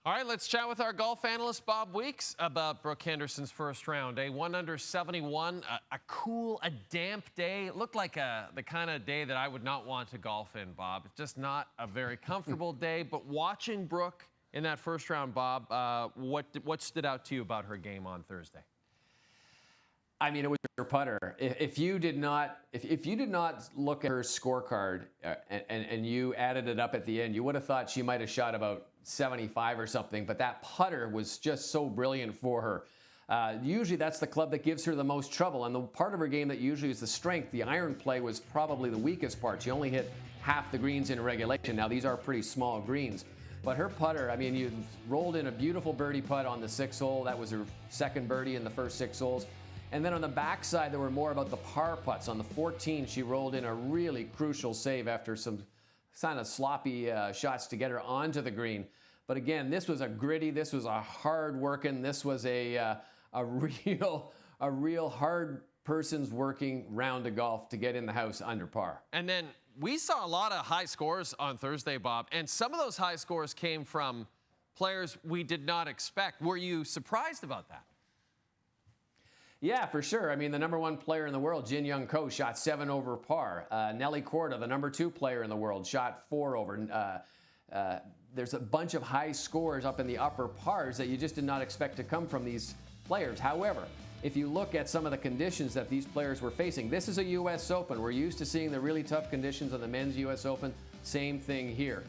All right, let's chat with our golf analyst, Bob Weeks, about Brooke Henderson's first round. A 1 under 71, a cool, a damp day. It looked like the kind of day that I would not want to golf in, Bob. It's just not a very comfortable day. But watching Brooke in that first round, Bob, what stood out to you about her game on Thursday? I mean, it was her putter. If you did not look at her scorecard and you added it up at the end, you would have thought she might have shot about 75 or something. But that putter was just so brilliant for her. Usually that's the club that gives her the most trouble. And the part of her game that usually is the strength, the iron play, was probably the weakest part. She only hit half the greens in regulation. Now, these are pretty small greens. But her putter, I mean, you rolled in a beautiful birdie putt on the 6th hole. That was her second birdie in the first 6 holes. And then on the backside, there were more about the par putts. On the 14, she rolled in a really crucial save after some kind of sloppy shots to get her onto the green. But again, this was a gritty, this was a hard working, this was a real hard person's working round of golf to get in the house under par. And then we saw a lot of high scores on Thursday, Bob, and some of those high scores came from players we did not expect. Were you surprised about that? Yeah, for sure. I mean, the #1 player in the world, Jin Young Ko, shot 7 over par. Nelly Korda, the #2 player in the world, shot 4 over. There's a bunch of high scores up in the upper pars that you just did not expect to come from these players. However, if you look at some of the conditions that these players were facing, this is a U.S. Open. We're used to seeing the really tough conditions of the men's U.S. Open. Same thing here.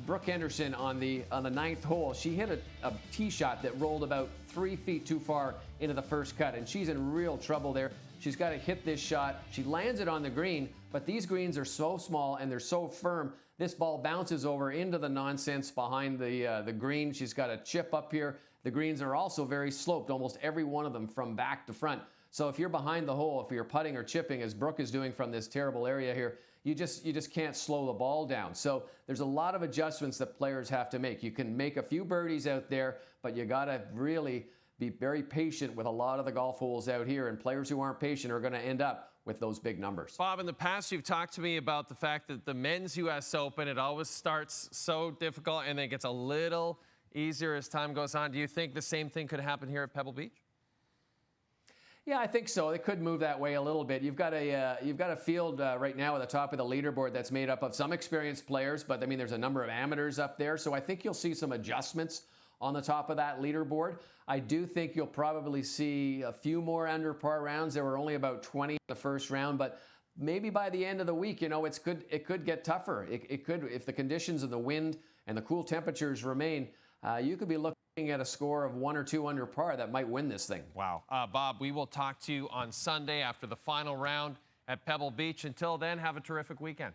Brooke Henderson on the 9th hole, she hit a tee shot that rolled about 3 feet too far into the first cut, and she's in real trouble there. She's got to hit this shot. She lands it on the green, but these greens are so small and they're so firm. This ball bounces over into the nonsense behind the green. She's got a chip up here. The greens are also very sloped, almost every one of them from back to front. So if you're behind the hole, if you're putting or chipping, as Brooke is doing from this terrible area here, you just can't slow the ball down. So there's a lot of adjustments that players have to make. You can make a few birdies out there, but you got to really be very patient with a lot of the golf holes out here, and players who aren't patient are going to end up with those big numbers. Bob, in the past, you've talked to me about the fact that the men's U.S. Open, it always starts so difficult and then it gets a little easier as time goes on. Do you think the same thing could happen here at Pebble Beach? Yeah, I think so. It could move that way a little bit. You've got a field right now at the top of the leaderboard that's made up of some experienced players, but I mean, there's a number of amateurs up there. So I think you'll see some adjustments on the top of that leaderboard. I do think you'll probably see a few more under par rounds. There were only about 20 in the first round, but maybe by the end of the week, you know, it could get tougher. It could, if the conditions of the wind and the cool temperatures remain, you could be looking at a score of 1 or 2 under par that might win this thing. Wow. Bob, we will talk to you on Sunday after the final round at Pebble Beach. Until then, have a terrific weekend.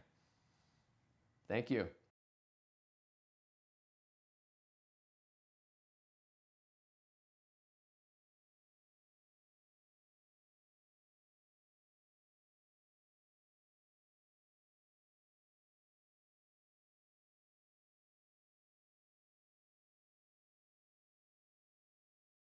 Thank you.